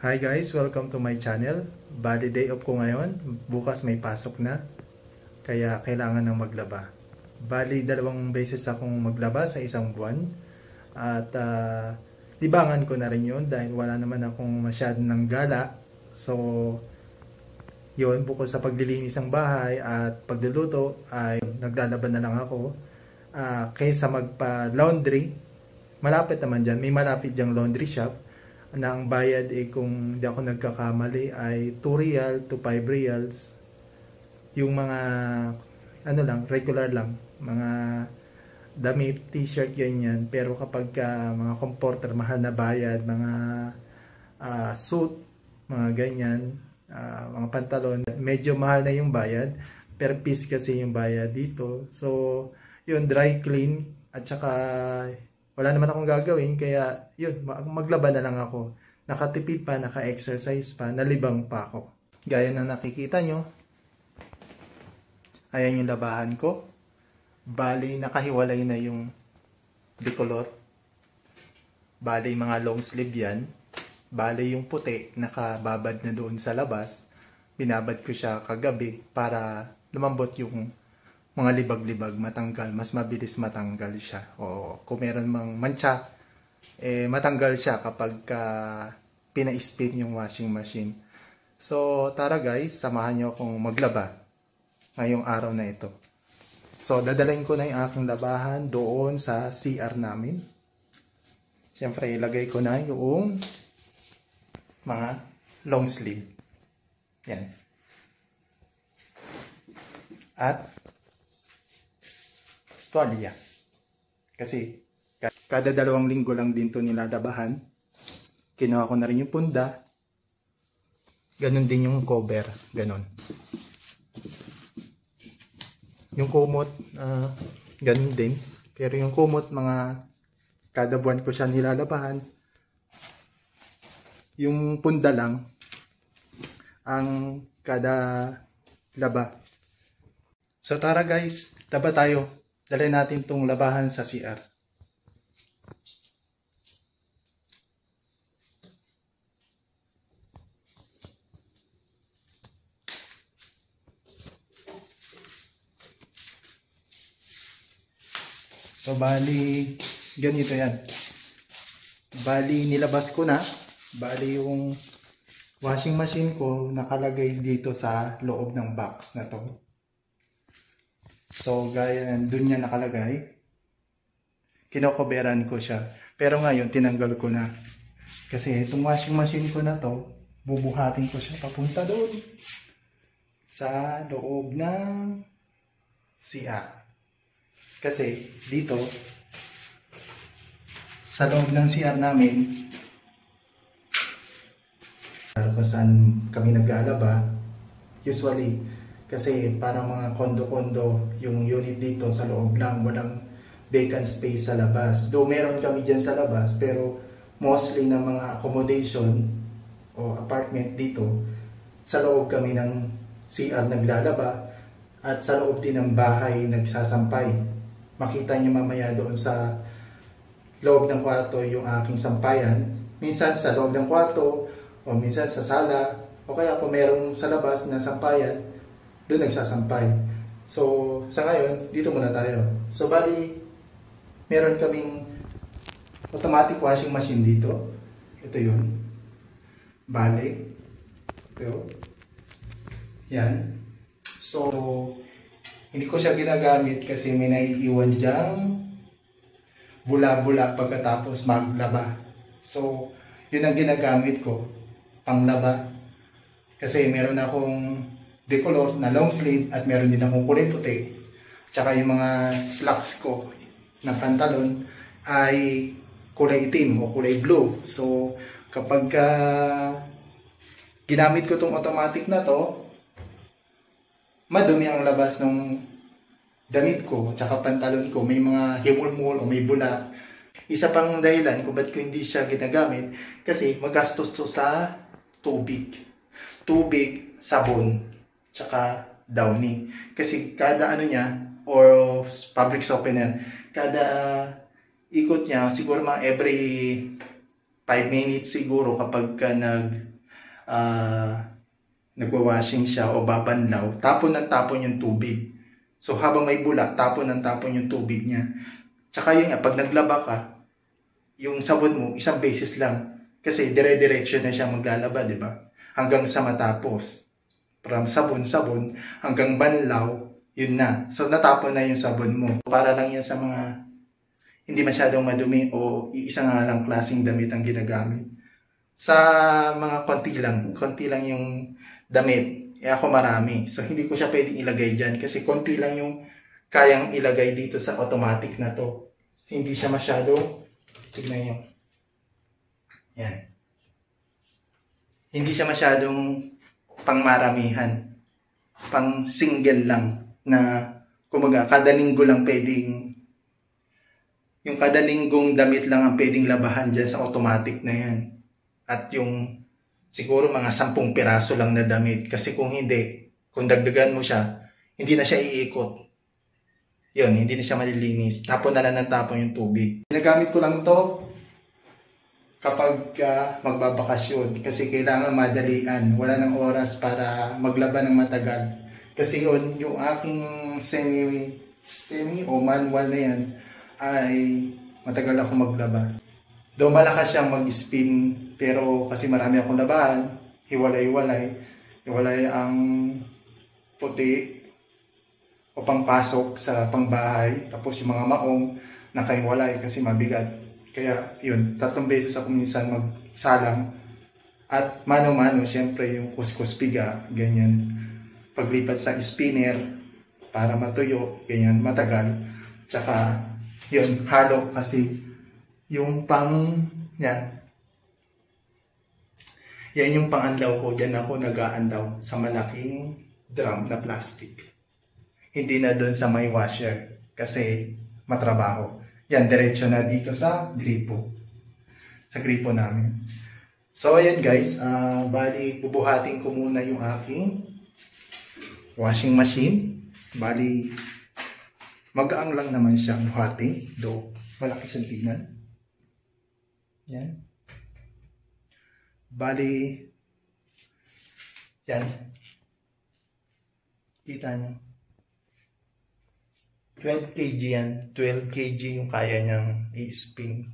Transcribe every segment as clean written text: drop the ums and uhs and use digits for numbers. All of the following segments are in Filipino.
Hi guys, welcome to my channel. Bali day off ko ngayon. Bukas may pasok na. Kaya kailangan ng maglaba. Bali dalawang beses akong maglaba sa isang buwan. At libangan ko na rin yun dahil wala naman akong masyadong ng gala. So, yun, bukod sa paglilinis ng bahay at pagluluto ay naglalaban na lang ako. Kaysa magpa-laundry, malapit naman dyan. May malapit dyang laundry shop na ang bayad kung di ako nagkakamali ay 2 real to 5 reals. Yung mga regular lang, mga damit, t-shirt, ganyan. Pero kapag mga comforter, mahal na bayad, mga suit, mga ganyan, mga pantalon, medyo mahal na yung bayad. Per piece kasi yung bayad dito. So, yun, dry clean at saka wala naman akong gagawin, kaya yun, maglaba na lang ako. Nakatipid pa, naka-exercise pa, nalibang pa ako. Gaya na nakikita nyo, ayan yung labahan ko. Bali, nakahiwalay na yung bikulot. Bali, mga long sleeve yan. Bali, yung puti, nakababad na doon sa labas. Binabad ko siya kagabi para lumambot yung mga libag-libag, matanggal, mas mabilis matanggal siya. O kung meron mang mancha, matanggal siya kapag pina-spin yung washing machine. So, tara guys, samahan nyo akong maglaba ngayong araw na ito. So, dadalhin ko na yung aking labahan doon sa CR namin. Siyempre, ilagay ko na yung mga long sleeve. Yan. At tuwalya. Kasi kada 2 linggo lang din ito nilalabahan. Kinuha ko na rin yung punda. Ganon din yung cover. Ganon. Yung kumot, ganon din. Pero yung kumot, mga kada buwan ko siya nilalabahan. Yung punda lang ang kada laba. So tara guys, laba tayo. Dali natin itong labahan sa CR. So, bali, ganito yan. Bali, nilabas ko na. Bali, yung washing machine ko nakalagay dito sa loob ng box na to. So, gaya dun niya nakalagay. Kinokoberan ko siya. Pero ngayon, tinanggal ko na. Kasi itong washing machine ko na to, bubuhatin ko siya papunta doon. Sa loob ng CR. Kasi dito, sa loob ng CR namin, kung saan kami naglalaba, usually, kasi parang mga kondo-kondo yung unit dito sa loob lang, walang vacant space sa labas. Though meron kami dyan sa labas, pero mostly ng mga accommodation o apartment dito, sa loob kami ng CR naglalaba at sa loob din ng bahay nagsasampay. Makita niyo mamaya doon sa loob ng kwarto yung aking sampayan. Minsan sa loob ng kwarto o minsan sa sala o kaya kung merong sa labas na sampayan, doon nagsasampay. So, sa ngayon, dito muna tayo. So, bali, meron kaming automatic washing machine dito. Ito yun. Bali. Ito. Yan. So, hindi ko siya ginagamit kasi may naiiwan diyang bula-bula pagkatapos maglaba. So, yun ang ginagamit ko, panglaba. Kasi meron akong decolor na long sleeve at meron din akong kulay puti. Tsaka yung mga slacks ko na pantalon ay kulay itim o kulay blue. So, kapag ginamit ko itong automatic na to, madumi ang labas ng damit ko tsaka pantalon ko. May mga himul-mul o may bula. Isa pang dahilan kung ba't ko hindi siya ginagamit kasi magastos to sa tubig. Tubig, sabon, tsaka downy. Kasi kada niya, or fabric softener, kada ikot niya, siguro mga every 5 minutes siguro kapag nagwa-washing siya o babanlaw, tapon ng tapon yung tubig. So habang may bula, tapon ng tapon yung tubig niya. Tsaka yun nga, pag naglaba ka, yung sabon mo, isang beses lang. Kasi dire-diretso na siya maglalaba, di ba? Hanggang sa matapos. From sabon-sabon hanggang banlaw, yun na. So natapon na yung sabon mo. Para lang yan sa mga hindi masyadong madumi o isa nga lang klaseng damit ang ginagamit. Sa mga konti lang yung damit. Ako marami. So hindi ko siya pwedeng ilagay dyan kasi konti lang yung kayang ilagay dito sa automatic na to. So, hindi siya masyadong, tignan nyo. Yan. Hindi siya masyadong pangmaramihan. Pang single lang na kumaga kada linggo lang pwedeng yung kada linggong damit lang ang pwedeng labahan dyan sa automatic na yan. At yung siguro mga 10 piraso lang na damit. Kasi kung hindi, kung dagdagan mo siya, hindi na siya iikot. Yun, hindi na siya malilinis. Tapon na lang ng tapon yung tubig. Ginagamit ko lang to kapag magbabakasyon. Kasi kailangan madalian. Wala nang oras para maglaba ng matagal. Kasi yun, yung aking semi o manual na yan, ay matagal ako maglaba. Though malakas siyang mag-spin, pero kasi marami akong labahan, hiwalay ang puti o pangpasok sa pangbahay, tapos yung mga maong nakahiwalay kasi mabigat. Kaya yun, 3 beses ako minsan magsalang. At mano-mano, syempre yung kuskus piga, ganyan. Paglipat sa spinner para matuyo, ganyan, matagal. Tsaka yun, halo kasi yung yan yung pangandaw ko, dyan ako nag-aandaw sa malaking drum na plastic. Hindi na doon sa may washer kasi matrabaho. Yan, diretso na dito sa gripo. Sa gripo namin. So ayan guys, bali bubuhatin ko muna yung aking washing machine. Bali magaang lang naman siya buhatin, do malaki siyang tignan. Yan. Bali, yan. Kita nyo. 12 kg yan. 12 kg yung kaya niyang i-spin.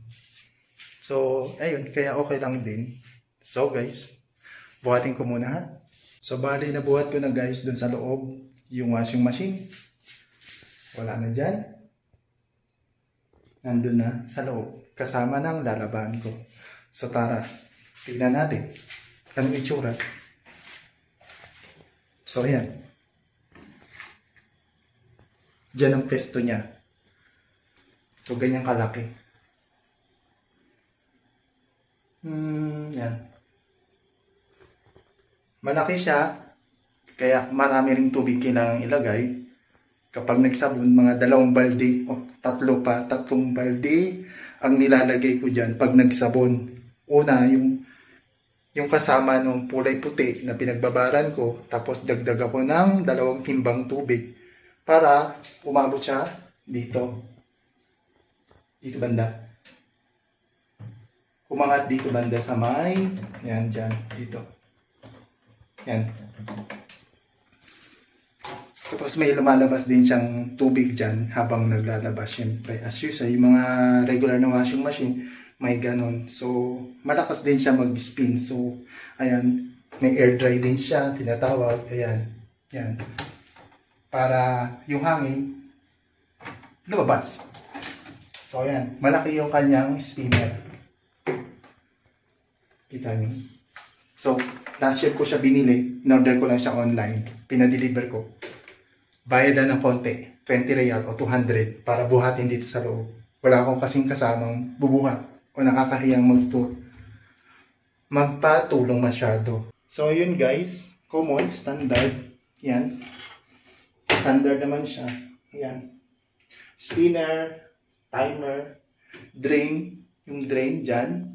So, ayun. Kaya okay lang din. So guys, buhatin ko muna ha. So, bali nabuhat ko na guys dun sa loob yung washing machine. Wala na dyan. Nandun na sa loob. Kasama ng lalabahan ko. So tara, tignan natin. Anong itsura? So ayan. Diyan ang pesto niya. So ganyan kalaki. Yan. Malaki siya. Kaya marami ring tubig kailangang ilagay. Kapag nagsabon, mga 2 balde o 3 balde ang nilalagay ko dyan pag nagsabon. Una, yung kasama ng kulay puti na pinagbabaran ko, tapos dagdag ako ng 2 timbang tubig para umabot siya dito. Dito banda. Umangat dito banda sa may, yan dyan, dito. Yan. Tapos may lumalabas din siyang tubig dyan habang naglalabas. Siyempre, as usual, yung mga regular na washing machine, may ganon. So, malakas din siya mag-spin. So, ayan, may air dry din siya, tinatawag. Ayan, yan. Para yung hangin, lumabas. So, ayan, malaki yung kanyang spinner. Kita niyo. So, last year ko siya binili. In-order ko lang siya online. Pinadeliver ko. Bayadan ng konti, 20 real o 200 para buhatin dito sa loob. Wala akong kasing kasamang bubuhat o nakakahiyang magpatulong masyado. So yun guys, common, standard, yan. Standard naman siya, yan. Spinner, timer, drain, yung drain dyan.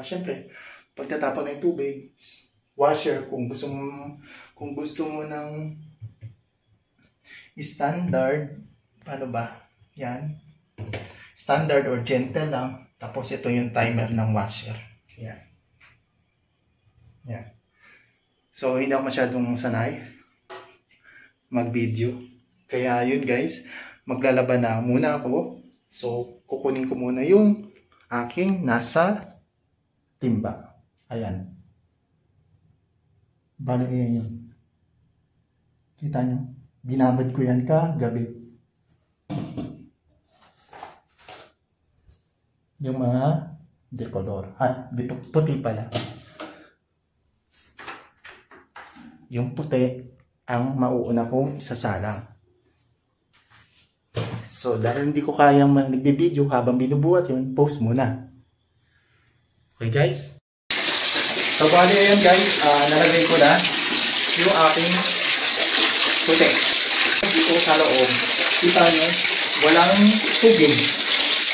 Syempre, pagtatapon ng tubig, washer kung gusto mo ng standard, paano ba? Yan. Standard or gentle lang. Tapos ito yung timer ng washer. Yan. Yan. So, hindi ako masyadong sanay mag-video. Kaya yun guys, maglalaban na muna ako. So, kukunin ko muna yung aking nasa timba. Ayan. Bali yan yun. Kita nyo? Binabad ko yan kagabi. Yung mga decolor. Puti pala. Yung puti ang mauuna kong isasalang. So, dahil hindi ko kayang nagbe-video habang binubuhat yun, post muna. Okay guys? So, bali yan guys, nalagay ko na yung aking puti. Dito sa loob, kita nyo, walang tubig.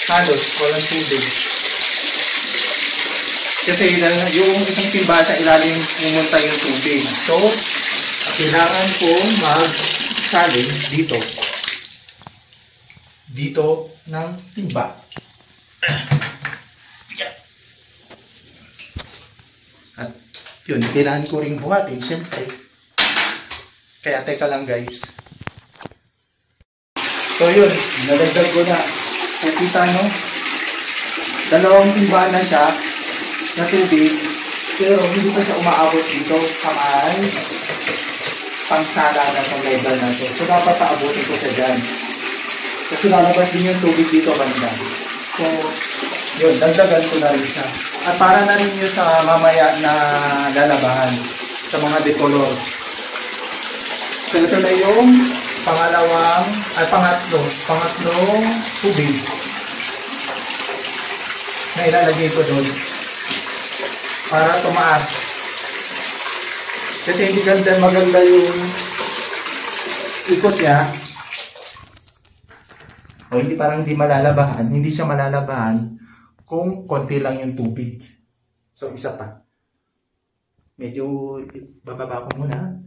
Halos, walang tubig. Kasi yung isang timba sa ilalim pumunta yung tubig. So, kailangan ko magsalin dito ng timba. At yun, kailangan ko rin buhatin, syempre. Kaya teka lang guys. So yun, nalagdag ko na. Kaya kita nyo, dalawang timba na siya na tubig, pero hindi pa siya umaabot dito sa may pangsala na sa level na ito. So dapat paabutin ko siya dyan. Kasi lalabas din yung tubig dito banda. So yun, dagdagan ko na rin siya. At para na rin yun sa mamaya na lalabahan sa mga decolor. So ito na yung pangatlong tubig na ilalagay ko doon para tumaas. Kasi hindi maganda yung ikot niya. O hindi, parang hindi siya malalabahan kung konti lang yung tubig. So isa pa. Medyo bababa ko muna.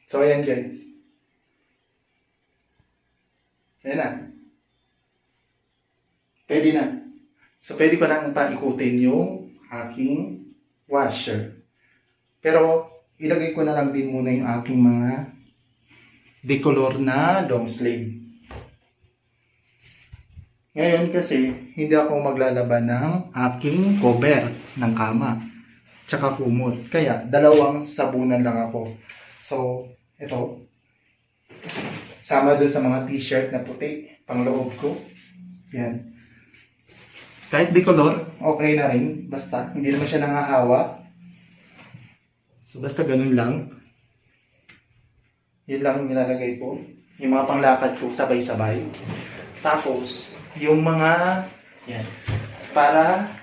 So, ayan guys. Ayan na. Pwede na. So, pwede ko nang paikutin yung aking washer. Pero, ilagay ko na lang din muna yung aking mga decolor na long sleeve. Ngayon kasi, hindi ako maglalaban ng aking cover ng kama. Tsaka kumot. Kaya, dalawang sabunan lang ako. So, ito, sama doon sa mga t-shirt na puti, pang loob ko. Yan. Kahit decolor, okay na rin. Basta, hindi naman siya nangahawa. So, basta ganun lang. Yun lang yung nilalagay ko. Yung mga panglakad ko, sabay-sabay. Tapos, yung mga, yan, para,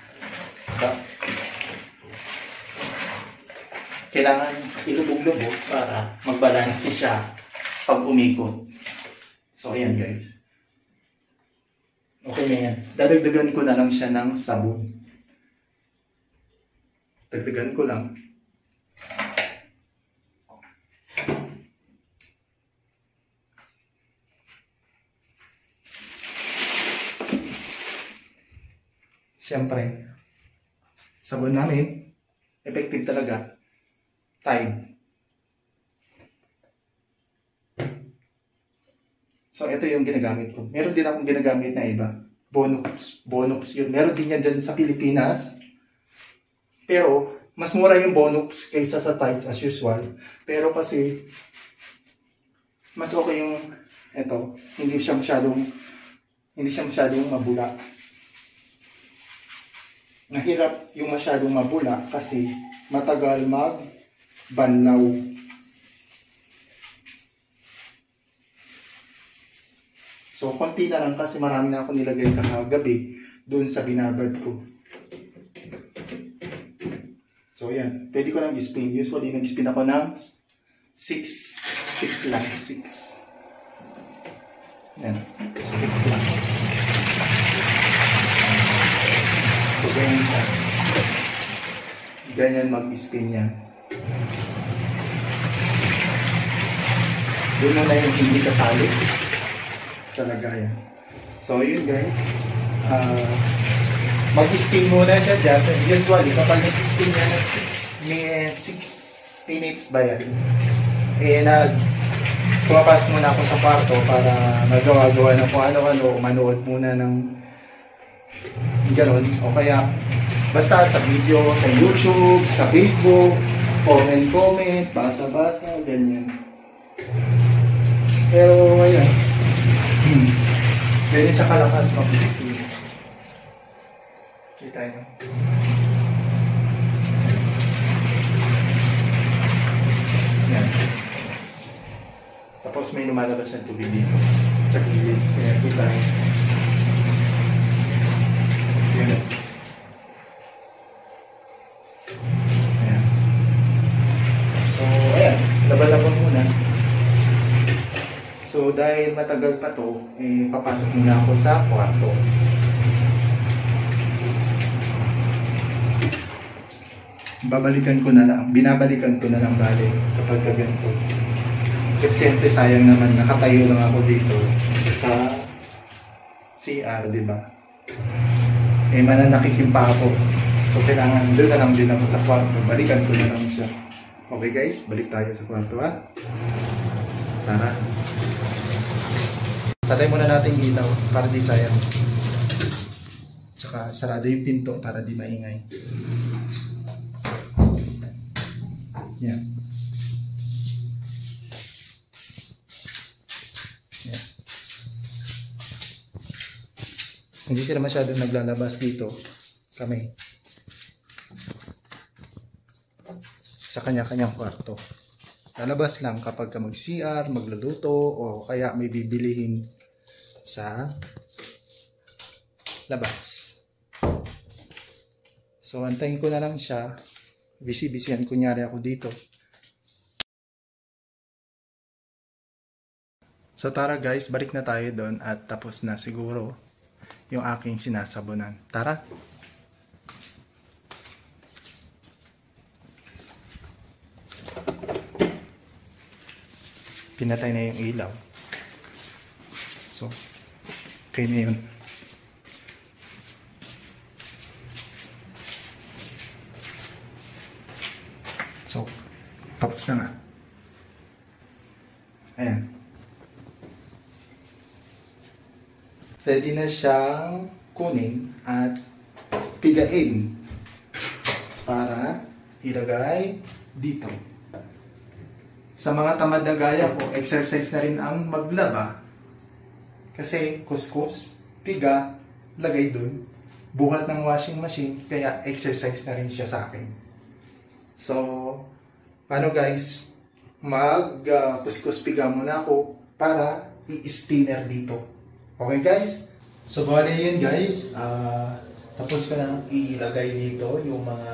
kailangan ilubog-lubog para magbalanse siya pag umikot. So, ayan guys. Okay na yan. Dadagdagan ko na lang siya ng sabon. Dagdagan ko lang. Siyempre, sabon namin, effective talaga. Tide. So, ito yung ginagamit ko. Meron din akong ginagamit na iba. Bonux. Bonux yun. Meron din yan dyan sa Pilipinas. Pero, mas mura yung Bonux kaysa sa Tide as usual. Pero kasi, mas okay yung ito. Hindi siya masyadong mabula. Nahirap yung masyadong mabula kasi matagal banlaw. So, konti na lang kasi marami na ako nilagay kagabi doon sa binabad ko. So, yan. Pwede ko nang i-spin. Usually, nag-spin ako ng 6 lang. 6. Yan. 6 lang. So, ganyan siya. Ganyan mag-spin yan. Doon muna yung hindi kasali sa lagayan. So yun guys, mag-spin muna siya dyan. Usually kapag nag-spin yan ng 6 minutes ba yan, pumapas muna ako sa kwarto para magawa-gawa ng kung ano-ano, manood muna ng gano'n, o kaya basta sa video, sa YouTube, sa Facebook, comment, basa-basa, ganyan. Pero ayan, ganyan siya kalakas mag-spin. Kita nyo. Yan. Tapos may lumalabas ng tubig dito sa gilid. Kaya kita nyo. Yan. Ayan. So, ayan. Laban-laban muna. So, dahil matagal pa to, papasok muna ako sa kwarto. Binabalikan ko na lang bali kapag ganito. Kasi siyempre sayang naman, nakatayo lang ako dito sa CR, di ba? Mananakit yung pa ako. So, kailangan doon na lang din ako sa kwarto. Balikan ko na lang siya. Okay guys, balik tayo sa kwarto ha. Tara. Tatay muna natin ilaw para di sayang. Tsaka sarado yung pinto para di maingay. Yan. Yan. Hindi sila masyadong naglalabas dito. Kami. Sa kanya-kanyang kwarto. Lalabas lang kapag ka mag-CR, magluluto, o kaya may bibilihin sa labas. So, antayin ko na lang siya. Busy-busyhan kunyari ako dito. So, tara guys, balik na tayo doon at tapos na siguro yung aking sinasabunan. Tara! Pinatay na yung ilaw. So, okay na yun. So, tapos na nga. Ayan. Ready na siyang kunin at pigain para ilagay dito. Sa mga tamad na gaya ko, exercise na rin ang maglaba. Kasi kuskus, piga, lagay dun. Buhat ng washing machine, kaya exercise na rin siya sa akin. So, paano guys? Mag-kuskus piga muna ako para i-spinner dito. Okay guys? So, bali yun guys. Tapos ko na ilagay dito yung mga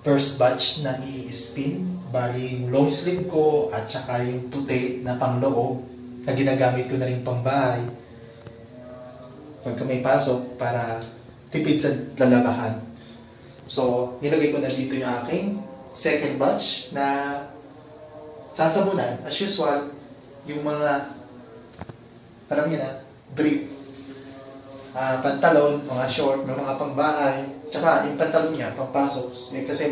first batch na i-spin. Bali yung long sleeve ko at saka yung puti na pangloob na ginagamit ko na rin pang bahay pagka may pasok para tipid sa lalabahan. So, nilagay ko na dito yung aking second batch na sasabunan. As usual, yung mga, alam niyo na, brief. Pantalon, mga short, mga pangbahay. Tsaka yung pantalon niya, pangpasok. Kasi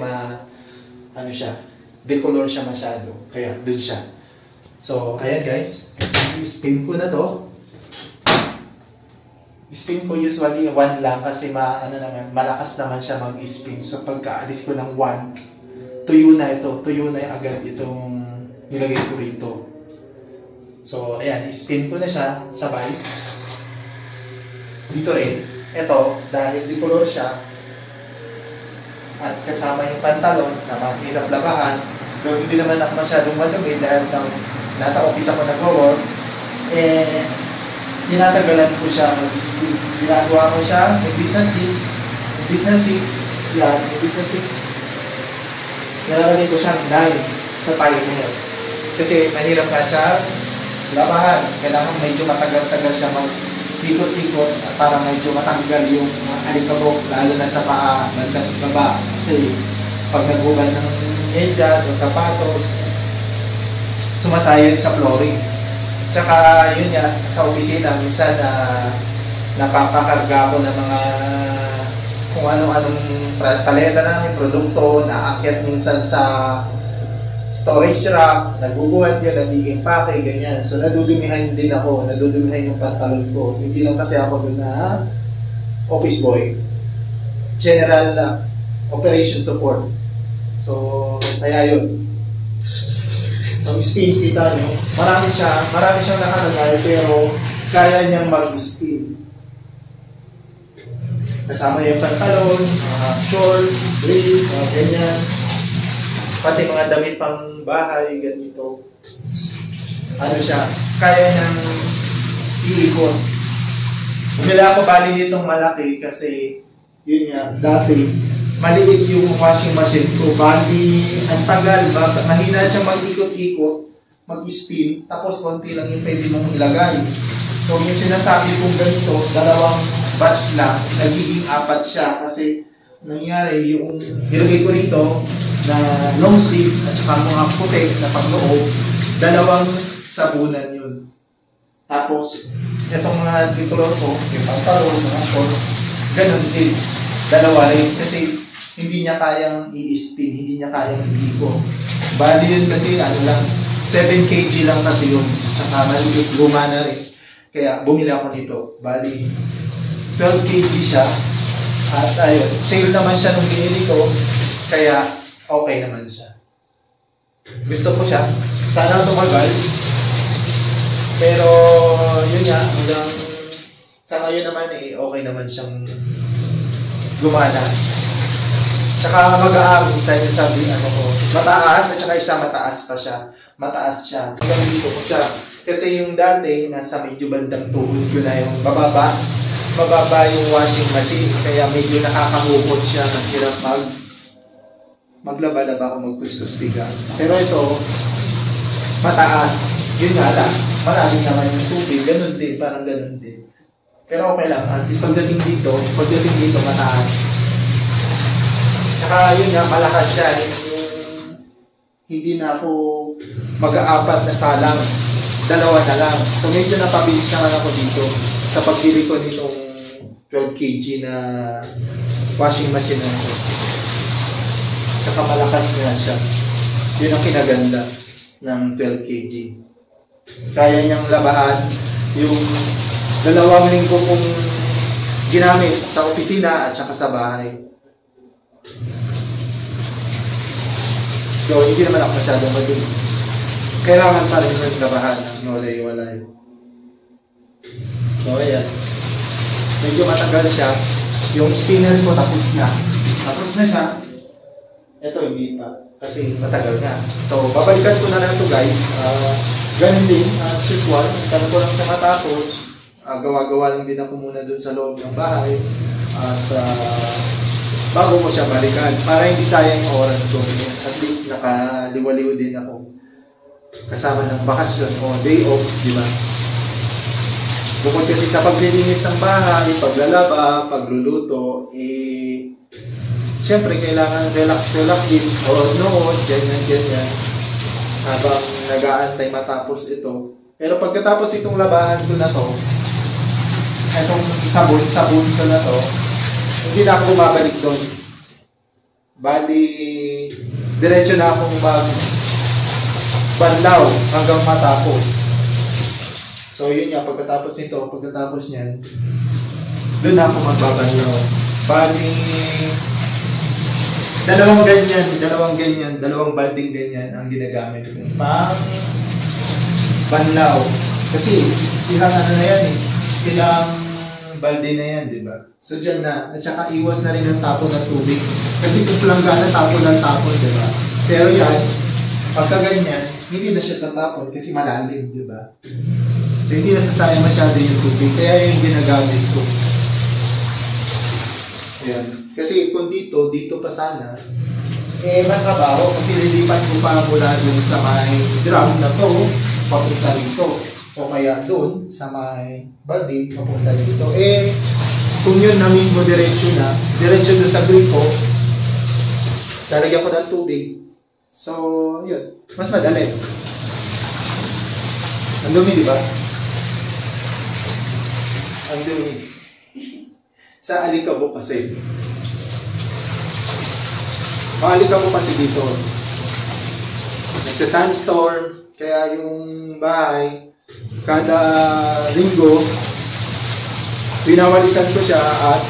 ano siya, decolor siya masyado. Kaya dun siya. So, ayan guys. I-spin ko na to. Spin ko usually 1 lang kasi malakas naman siya mag-spin. So pagkaalis ko ng 1, tuyo na ito. Tuyo na agad itong nilagay ko rito. So ayan, i-spin ko na siya sabay. Dito rin. Ito, dahil decolor siya at kasama yung pantalon na mahirap labahan, pero hindi naman ako masyadong madumi dahil nasa office ako nag-work, tinatagalan ko siya mag-spin. Ginagawa ko siya, may business 6, yan, may business 6. Nilalagay ko siyang 9 sa timer. Kasi mahirap na siya labahan. Kailangan medyo matagal-tagal siya mag-ikot-ikot para medyo matanggal yung alikabok, lalo na sa paa, baba. Kasi pag nagbugal ng medyas o sapatos, sumasayad sa flooring. Tsaka yun nga, sa opisina, minsan napapakarga ko ng mga kung anong paleta namin, produkto, naakyat minsan sa storage rack, naguguhat yun, nagiging pake, ganyan. So nadudumihan din ako, nadudumihan yung pantalon ko. Hindi lang kasi ako doon na office boy. General na operation support. So, kaya yun. So, speed, kita nyo, marami siyang nakalagay, pero kaya niyang mag-speed. Kasama yung pantalon, short, brief, ganyan. Pati mga damit pang bahay, ganito. Ano siya, kaya niyang iikot. Bumila ako bali nitong malaki kasi, yun nga, dati, maliit yung washing machine ko. Bali, ang tagal, mahina siyang mag-ikot-ikot, mag-spin, tapos konti lang yung pwede mong ilagay. So, yung sinasabi kong ganito, dalawang batch lang, nagiging 4 siya kasi nangyari yung nilagay ko rito na long sleeve at saka mga puti na pangloob, 2 sabunan yun. Tapos, itong mga titulo ko, yung pantalon, mga short, ganun din. 2 rin kasi hindi niya kayang i-spin, hindi niya kayang i-iko. Bali yun kasi ano lang, 7 kg lang kasi yung saka maliit, luma na rin. Kaya bumili ako nito. Bali, 12 kg siya. At ayun, sale naman siya nung binili ko. Kaya okay naman siya. Gusto ko siya. Sana tumagal. Pero yun nga, hanggang sa ngayon naman okay naman siyang gumana. Tsaka mag-aam, isa yung sabi, mataas, at saka isa mataas pa siya. Mataas siya. Hanggang dito ko siya. Kasi yung dati, nasa medyo bandang tuhod ko na yung bababa yung washing machine. Kaya medyo nakakahukot siya. Hirap maglaba-laba o magkuskus biga. Pero ito, mataas. Yun nga lang. Maraming naman yung tubig. Ganun din. Parang ganun din. Pero okay lang. At least pagdating dito, mataas. Tsaka yun nga, malakas siya. Hindi na ako mag-aapat na salang. 2 na lang. So medyo napabilis naman ako dito sa pagbili ko nitong 12 kg na washing machine na ito. Tsaka malakas nga siya. Yun ang kinaganda ng 12 kg. Kaya niyang labahan yung 2 linggo kong ginamit sa opisina at saka sa bahay. So, hindi naman ako masyadong madumi. Kailangan pa rin naglabahan ng walay-walay. So, ayan. Medyo matagal siya. Yung spinner ko tapos na. Tapos na siya. Ito, hindi pa. Kasi matagal na. So, babalikan ko na lang ito, guys. Ganun din, as usual. Kaya ko lang siya matapos. Gawa-gawa lang din ako muna dun sa loob ng bahay. At bago ko siya balikan. Para hindi sayang yung oras ko. At least nakaliwaliw din ako. Kasama ng bakasyon o day off, di ba? Bukod kasi sa paglilinis ng bahay, paglalaba, pagluluto, siyempre kailangan relax din. O noon, ganyan. Habang nag-aantay matapos ito. Pero pagkatapos itong labahan ko na to, itong sabon ko na to, hindi na ako bumabalik doon. Bali, diretso na akong banlaw hanggang matapos. So yun nga, pagkatapos niyan, doon na ako magbabanlaw. Bali, 2 ganyan, 2 balding ganyan ang ginagamit ko. Pang banlaw. Kasi ilang na yan ilang balde na yan, di ba? So dyan na, at saka iwas na rin ang tapon ng tubig. Kasi kung planggana, tapon, di ba? Pero yan, pagka ganyan, hindi na siya sa tapon kasi malalim, di ba? So hindi nasasayang masyado yung tubig, kaya yung ginagamit ko. Ayan. Kasi kung dito pa sana, matrabaho kasi lilipat ko pa mula dun sa may drum na to, papunta rito. O kaya doon sa may balde, papunta dito. Kung yun na mismo diretso doon sa gripo, lalagyan ko ng tubig. So, yun. Mas madali. Ang dumi, di ba? Ang dumi. Sa alikabok kasi. Maalikabok kasi dito. Nagsa-sandstorm, kaya yung bahay, kada linggo, pinawalisan ko siya at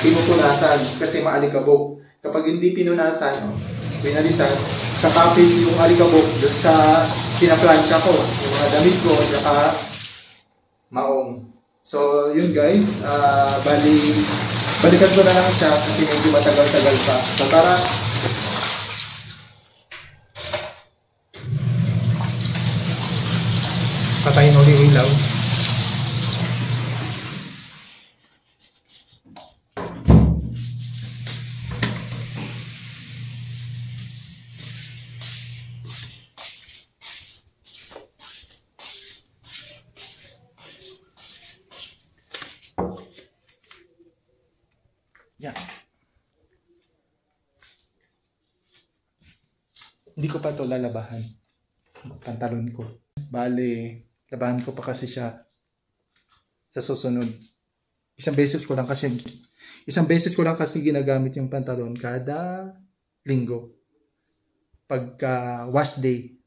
pinupunasan kasi maalikabok. Kapag hindi pinunasan, pinalisan, kakapit yung alikabok doon sa pinaplansya ko, yung mga damit ko, at maong. So, yun guys, balikan ko na lang siya kasi medyo matagal-tagal pa. So, tara! Patayin ulit yung ilaw. Yan. Hindi ko pa ito lalabahan. Pantalon ko. Bale, labahan ko pa kasi siya sa susunod. Isang beses ko lang kasi ginagamit yung pantalon kada linggo. Pagka wash day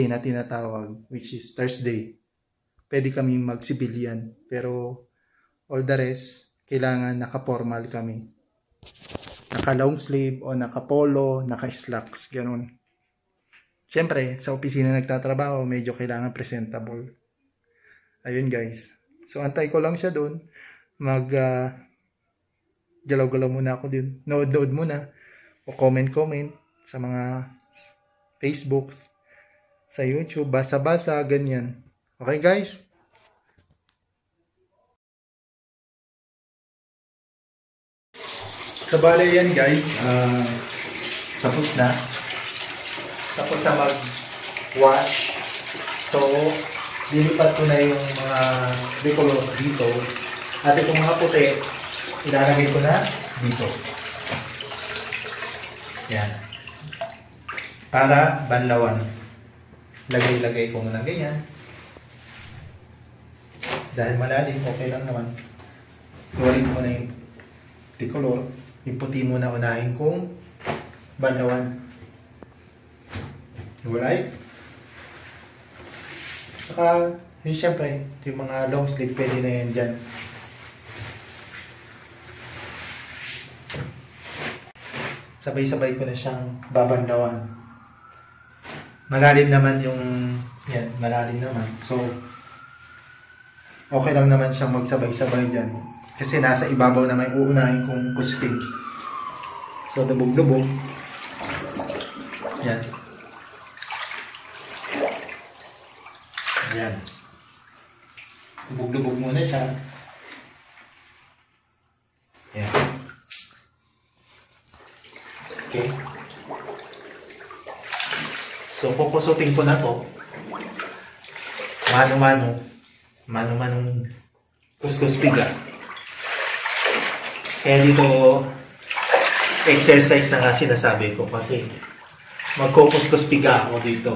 na tinatawag, which is Thursday, pwede kami mag-civilian. Pero all the rest, kailangan naka-formal kami. Naka-long sleeve o naka-polo, naka-slacks, ganun. Siyempre, sa opisina nagtatrabaho, medyo kailangan presentable. Ayun guys. So, antay ko lang siya doon. Galaw-galaw muna ako din. Nood muna. O comment sa mga Facebooks, sa YouTube, basa-basa, ganyan. Okay guys? So, bale yan guys. Tapos na mag-wash. So, lilipat ko na yung mga decolor dito. At itong mga puti, ilalagay ko na dito. Yan. Para banlawan. Lagay ko muna ganyan. Dahil malalim, okay lang naman. Iwalin ko na yung decolor. Yung puti muna unahin kong banlawan. Alright? Saka, yun syempre, yung mga long sleeve, pwede na yan dyan. Sabay-sabay ko na siyang babanlawan. Malalim naman yung, yan, malalim naman. So, okay lang naman siyang magsabay-sabay dyan. Kasi nasa ibabaw naman yung uunahin kong kuspin. So, lubog-lubog. Yan. Ayan. Lubog-lubog muna siya. Ayan. Okay. So, kukusutin ko na to. Mano-manong kuskus piga. Kaya dito, exercise na nga sinasabi ko kasi magkukuskus piga ako dito.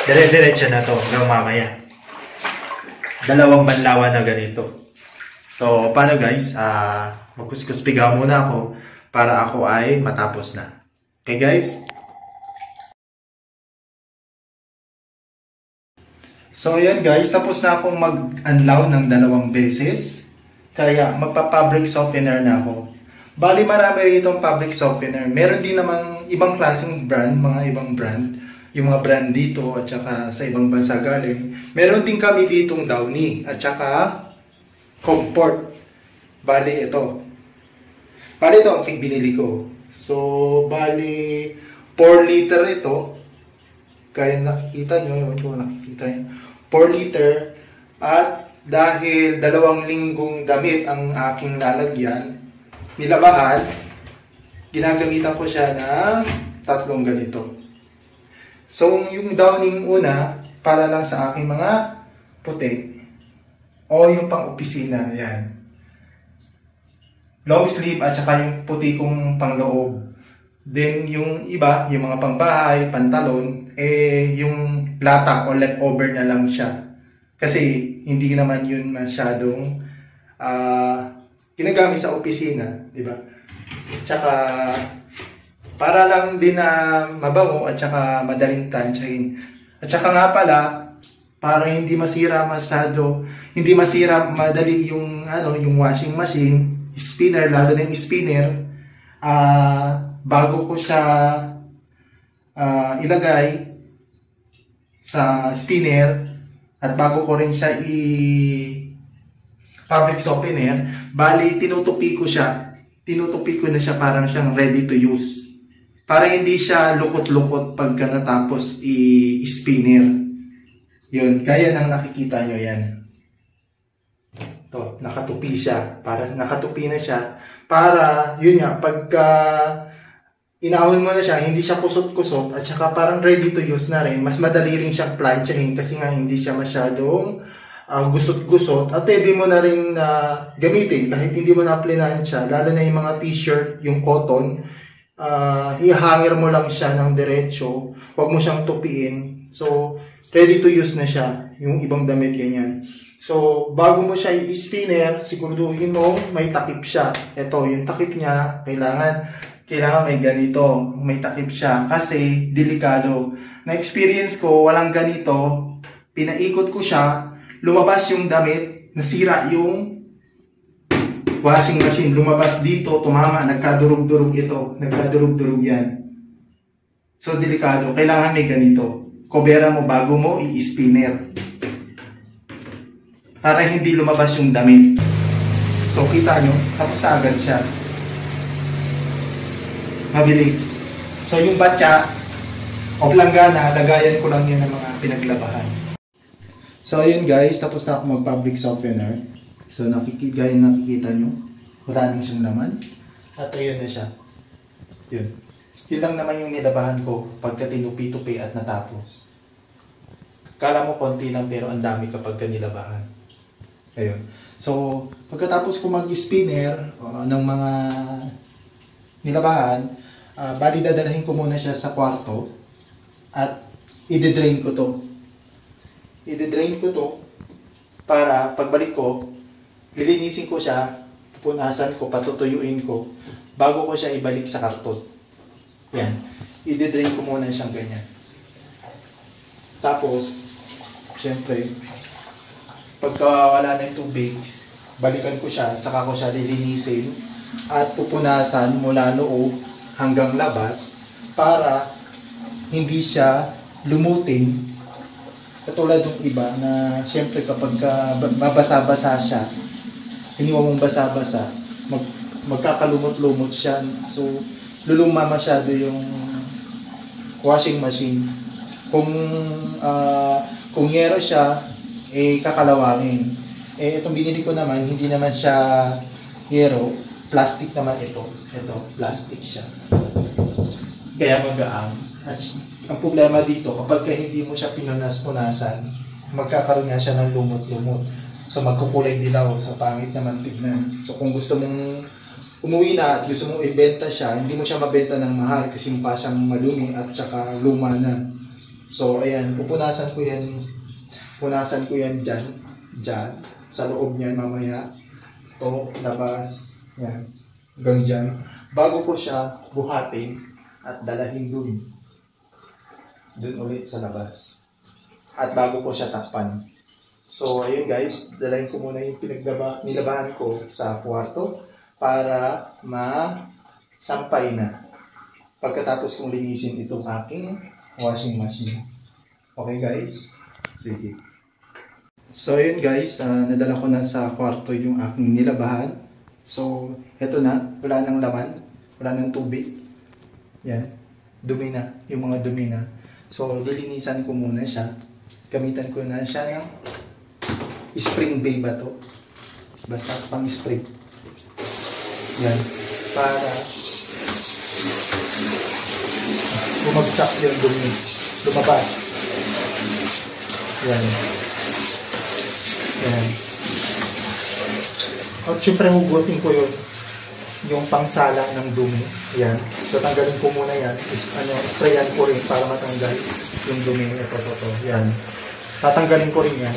Dire-diretso na to hanggang mamaya. Dalawang banlawan na ganito. So, paano guys? Magkuskus piga muna ako para ako ay matapos na. Okay guys? So, ayan guys. Tapos na akong mag-unlaw ng 2 beses. Kaya, magpa-fabric softener na ako. Bali, marami rin itong fabric softener. Meron din namang ibang klaseng brand, mga ibang brand. Yung mga brand dito at saka sa ibang bansa galing. Meron din kami ditong Downy at saka Comfort. Bali ito. Bali ito ang binili ko. So, bali 4 liter ito. Kaya nakikita nyo, yun kung nakikita nyo. 4 liter. At dahil 2 linggong damit ang aking lalagyan, nilabahan, ginagamitan ko siya ng 3 ganito. So, yung downing una, para lang sa aking mga puti. O yung pang-opisina, yan. Long sleeve at saka yung puti kong pangloob. Then, yung iba, yung mga pangbahay, pantalon, yung lata o leftover na lang siya. Kasi hindi naman yun masyadong ginagamit sa opisina, di ba? Tsaka para lang din na mabango at tsaka madaling tansyahin. At tsaka nga pala, para hindi masira madali yung yung washing machine, spinner, lalo na yung spinner, bago ko siya ilagay sa spinner at bago ko rin siya fabric softener, bali tinutupi ko na siya parang siyang ready to use. Para hindi siya lukot-lukot pagka natapos i-spinner. Yun, gaya ng nakikita nyo yan. To, nakatupi siya. Nakatupi na siya. Para, yun nga, pagka inahon mo na siya, hindi siya kusot-kusot at saka parang ready to use na rin. Mas madali rin siyang planchahin kasi nga hindi siya masyadong gusot-gusot at pwede mo na rin gamitin kahit hindi mo na plinansya, lalo na yung mga t-shirt, yung cotton. I-hanger mo lang siya ng diretso, huwag mo siyang tupiin, so ready to use na siya. Yung ibang damit ganyan, so bago mo siya i-spinner, siguraduhin mo may takip siya. Ito yung takip niya, kailangan may ganito, may takip siya kasi delikado. Na experience ko, walang ganito, pinaikot ko siya, lumabas yung damit, nasira yung washing machine, lumabas dito, tumama, nagkadurog-durog ito, nagkadurog-durog yan. So, delikado. Kailangan may ganito. Kobera mo bago mo i-spinner. Para hindi lumabas yung damit. So, kita nyo, tapos na agad siya. Mabilis. So, yung batya, o planggana, lagayan ko lang yun ng mga pinaglabahan. So, ayun guys, tapos na ako mag-fabric softener. So, nakikita nyo, wala nang siyang laman. At ayun na siya. Yun. Yun lang naman yung nilabahan ko pagka tinupi-tupi at natapos. Kala mo konti lang pero ang dami kapag nilabahan. Ayun. So, pagkatapos ko mag-spinner ng mga nilabahan, bali dadalhin ko muna siya sa kwarto at i-drain ko to. I-drain ko to para pagbalik ko, lilinisin ko siya, pupunasan ko, patutuyuin ko, bago ko siya ibalik sa karton. Yan. I-drain ko muna siyang ganyan. Tapos, syempre, pagka wala na yung tubig, balikan ko siya, saka ko siya lilinisin, at pupunasan mula loob hanggang labas, para hindi siya lumutin. Katulad ng iba na, syempre, kapag mabasa-basa siya, iniwan mong basa-basa, magkakalumot-lumot siya. So, luluma masyado yung washing machine. Kung yero siya, kakalawangin. Itong binili ko naman, hindi naman siya yero, plastic naman ito. Ito, plastic siya. Kaya magaang. At ang problema dito, kapag hindi mo siya pinunas-punasan, magkakaroon nga siya ng lumot-lumot. So magkukulay dilaw, so pangit naman tignan. So kung gusto mong umuwi na at gusto mong ibenta siya, hindi mo siya mabenta ng mahal kasi mukha siyang madumi at saka luma na. So ayan, pupunasan ko yan dyan, sa loob niyan mamaya. To, labas, yan, hanggang dyan. Bago ko siya buhatin at dalahin dun ulit sa labas. At bago ko siya takpan. So, ayun guys, dalahin ko muna yung nilabahan ko sa kwarto para masampay na. Pagkatapos kong linisin itong aking washing machine. Okay guys? Sige. So, ayun guys, nadala ko na sa kwarto yung aking nilabahan. So, eto na. Wala nang laman. Wala nang tubig. Yan. Dumi na. Yung mga dumi na. So, lilinisan ko muna siya. Gamitan ko na siya ng spring bay ba to? Basta pang spray. Yan. Para bumagsak yung dumi. Lumabas. Yan. Yan. At syempre hugutin ko yung pangsalang ng dumi. Yan. So tanggalin ko muna yan. Sprayan ko rin para matanggal. yung dumi. Ito. Yan. Tatanggalin ko rin yan.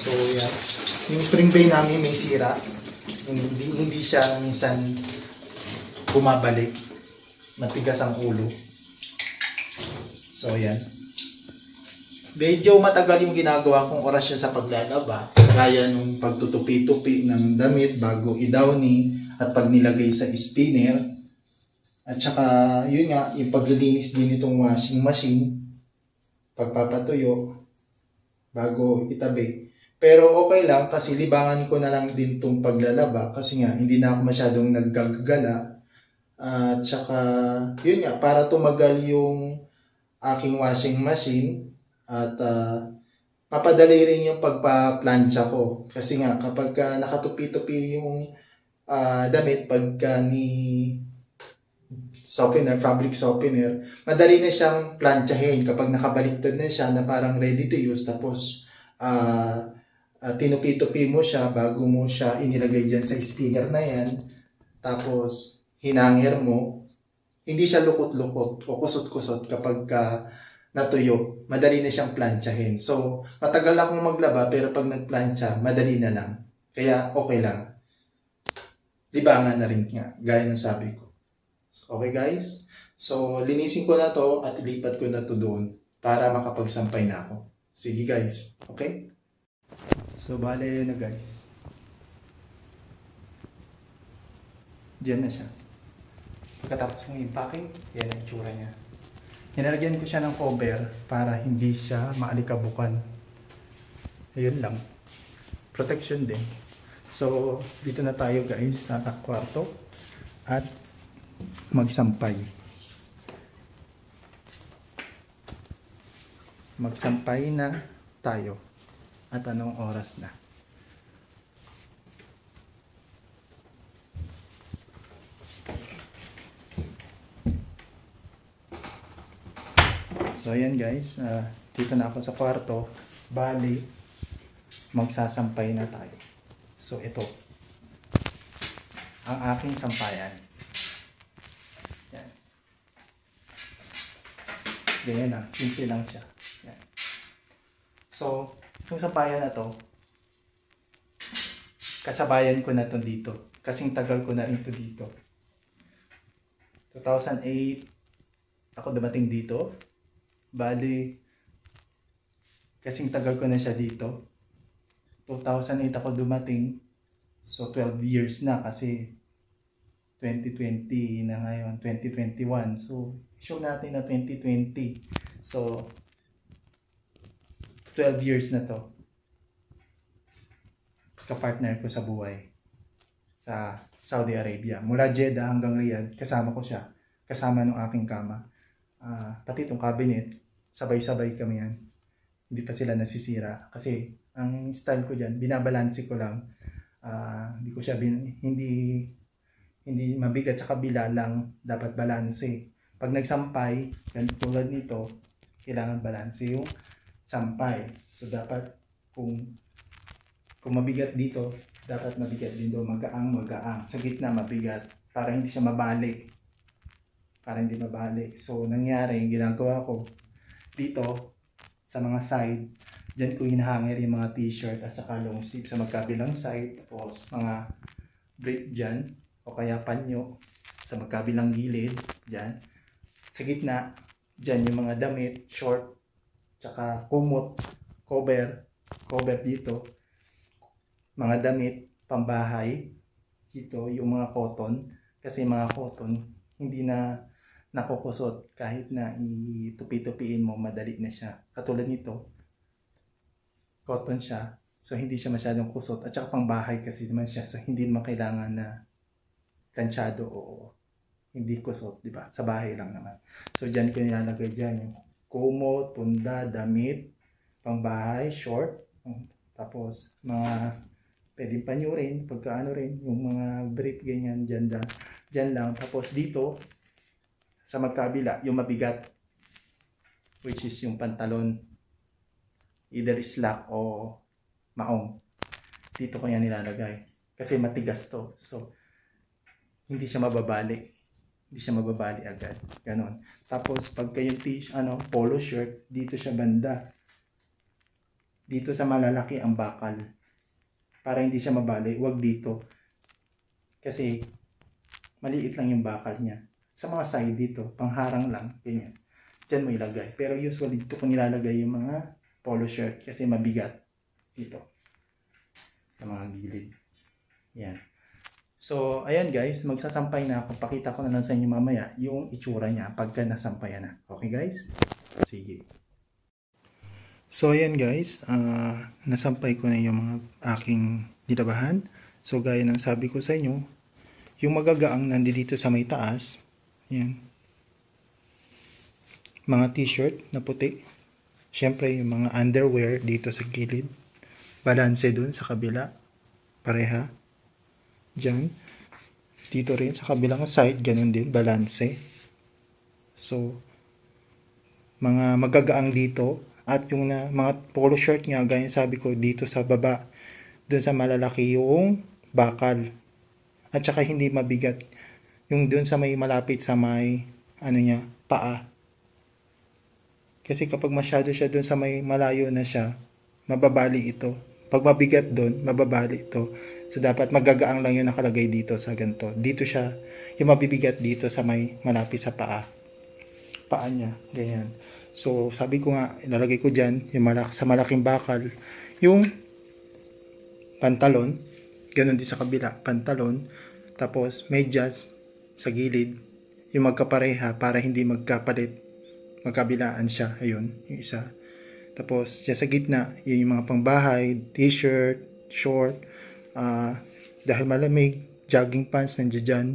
So, yan. Yung spring bay namin may sira. Hindi siya minsan bumabalik. Matigas ang ulo. So, yan. Medyo matagal yung ginagawa kong orasyon sa paglalaba. Gaya nung pagtutupi-tupi ng damit bago i-downy at pag nilagay sa spinner. At saka, yun nga, yung paglilinis din itong washing machine. Pagpapatuyo bago itabi. Pero okay lang kasi libangan ko na lang din itong paglalaba kasi nga hindi na ako masyadong naggagala. At saka, yun nga, para tumagal yung aking washing machine at papadali rin yung pagpa-plancha ko. Kasi nga, kapag nakatupi-tupi yung damit, pagka ni softener, fabric softener, madali na siyang planchahin kapag nakabaliktad na siya na parang ready to use. Tapos, tinupi-tupi mo siya bago mo siya inilagay dyan sa spinner na yan. Tapos, hinangir mo. Hindi siya lukot-lukot o kusot-kusot kapag natuyo. Madali na siyang planchahin. So, matagal akong maglaba pero pag nagplancha, madali na lang. Kaya, okay lang. Libangan na rin nga, gaya ng sabi ko. Okay guys? So, linisin ko na to at ilipat ko na to doon para makapagsampay na ako. Sige guys. Okay? So, bale na guys. Diyan na siya. Pagkatapos ng impacking, yan ang itsura niya. Nilalagyan ko siya ng cover para hindi siya maalikabukan. Ayun lang. Protection din. So, dito na tayo guys sa kwarto at magsampay. Magsampay na tayo. At anong oras na? So ayan guys, dito na ako sa kwarto. Bali, magsasampay na tayo. So ito, ang aking sampayan. Yan. Ganyan na, simple lang siya. Yan. So, itong sampayan na to, kasabayan ko na to dito. Kasing tagal ko na rin to dito. 2008, ako dumating dito. Bali, kasing tagal ko na siya dito. 2008 ako dumating. So, 12 years na kasi 2020 na ngayon, 2021. So, show natin na 2020. So, 12 years na to. Kapartner ko sa buhay sa Saudi Arabia. Mula Jeddah hanggang Riyadh, kasama ko siya. Kasama ng aking kama. Pati itong cabinet, sabay-sabay kami yan. Hindi pa sila nasisira. Kasi, ang style ko dyan, binabalansi ko lang. Hindi ko siya, hindi mabigat sa kabila lang, dapat balanse. Pag nagsampay, yan tulad nito, kailangan balanse yung sampay. So, dapat, kung mabigat dito, dapat mabigat din doon. Magaang. Sa gitna, mabigat. Para hindi siya mabali. Para hindi mabali. So, nangyari, ginagawa ko dito, sa mga side, dyan ko hinahangir yung mga t-shirt at saka long sleeve sa magkabilang side. Tapos, mga brief dyan, o kaya panyo, sa magkabilang gilid, dyan. Sa gitna, dyan yung mga damit, short, tsaka kumot, cover dito. Mga damit, pambahay, dito, yung mga cotton. Kasi mga cotton, hindi na nakukusot kahit na itupi-tupiin mo, madali na siya. Katulad nito, cotton siya, so hindi siya masyadong kusot. At saka pangbahay kasi naman siya, so hindi naman kailangan na planchado o hindi kusot, di ba? Sa bahay lang naman. So dyan ko nilalagay dyan yung kumot, punda, damit, pangbahay, short, tapos mga pwedeng panyo rin, pagkaano rin, yung mga brief ganyan, dyan lang. Tapos dito, sa magkabila, yung mabigat, which is yung pantalon, either slack o maong. Dito ko yan nilalagay. Kasi matigas to. So, hindi siya mababali. Hindi siya mababali agad. Ganon. Tapos pagka yung polo shirt, dito siya banda. Dito sa malalaki ang bakal. Para hindi siya mabali, wag dito. Kasi maliit lang yung bakal niya. Sa mga side dito, pangharang lang, ganyan. Diyan mo ilagay. Pero usually dito ko nilalagay yung mga polo shirt kasi mabigat dito. Sa mga gilid. Yan. So, ayan guys, magsasampay na ako. Pakita ko na lang sa inyo mamaya yung itsura niya pagka nasampayan na. Okay guys? Sige. So, ayan guys, nasampay ko na yung mga aking nilabahan. So, gaya ng sabi ko sa inyo, yung magagaang nandito sa may taas, ayan. Mga t-shirt na puti. Siyempre, yung mga underwear dito sa gilid. Balanse dun sa kabila. Pareha. Diyan. Dito rin sa kabilang side, ganun din, balanse. So, mga magagaang dito. At yung mga polo shirt nga, gaya sabi ko, dito sa baba. Dun sa malalaki yung bakal. At saka hindi mabigat. Yung dun sa may malapit sa may, paa. Kasi kapag masyado siya dun sa may malayo na siya, mababali ito. Pag mabigat dun, mababali ito. So, dapat magagaang lang yung nakalagay dito sa ganito. Dito siya, yung mabibigat dito sa may malapit sa paa. Paa niya, ganyan. So, sabi ko nga, ilalagay ko dyan, yung sa malaking bakal, yung pantalon, ganun din sa kabila, pantalon, tapos medyas sa gilid, yung magkapareha para hindi magkapalit, magkabilaan siya, ayun, yung isa. Tapos, dyan sa gitna, yung mga pangbahay, t-shirt, short, dahil malamig, jogging pants nandiyan dyan.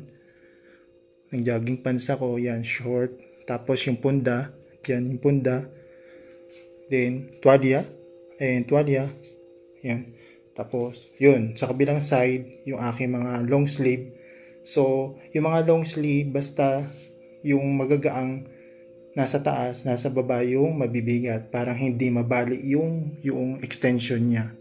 Ang jogging pants ako, yan, short. Tapos yung punda, yan, yung punda. Then, tuwalya. Yan. Tapos, yun, sa kabilang side, yung aking mga long sleeve. So, yung mga long sleeve, basta yung magagaang nasa taas, nasa baba yung mabibigat. Parang hindi mabali yung extension niya.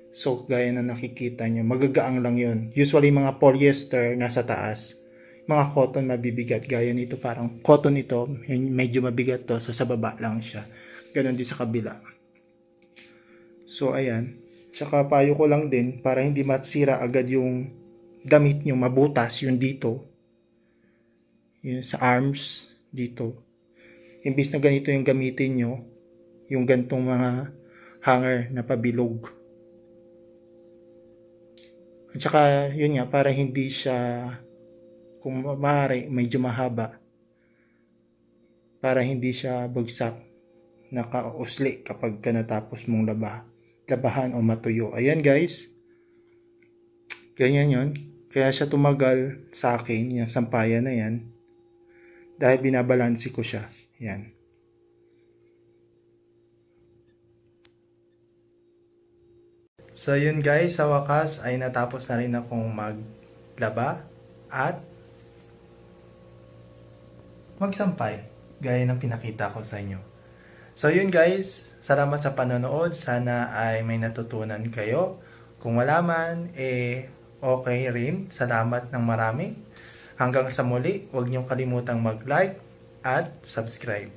So, gaya na nakikita nyo, magagaang lang yun. Usually, mga polyester nasa taas. Mga cotton mabibigat. Gaya nito, parang cotton ito. Medyo mabigat to. So, sa baba lang siya. Ganon din sa kabila. So, ayan. Tsaka, payo ko lang din, para hindi masira agad yung damit nyo, mabutas yung dito. Yung sa arms, dito. Imbis na ganito yung gamitin nyo, yung gantong mga hanger na pabilog. At saka, yun nga, para hindi siya, kung maaari, medyo mahaba. Para hindi siya bagsak, nakausli kapag natapos mong labahan o matuyo. Ayan guys. Ganyan yun. Kaya siya tumagal sa akin, yung sampayan na yan. Dahil binabalansi ko siya. Yan. So yun guys, sa wakas ay natapos na rin akong maglaba at magsampay gaya ng pinakita ko sa inyo. So yun guys, salamat sa panonood. Sana ay may natutunan kayo. Kung wala man, okay rin. Salamat ng marami. Hanggang sa muli, huwag niyong kalimutang mag-like at subscribe.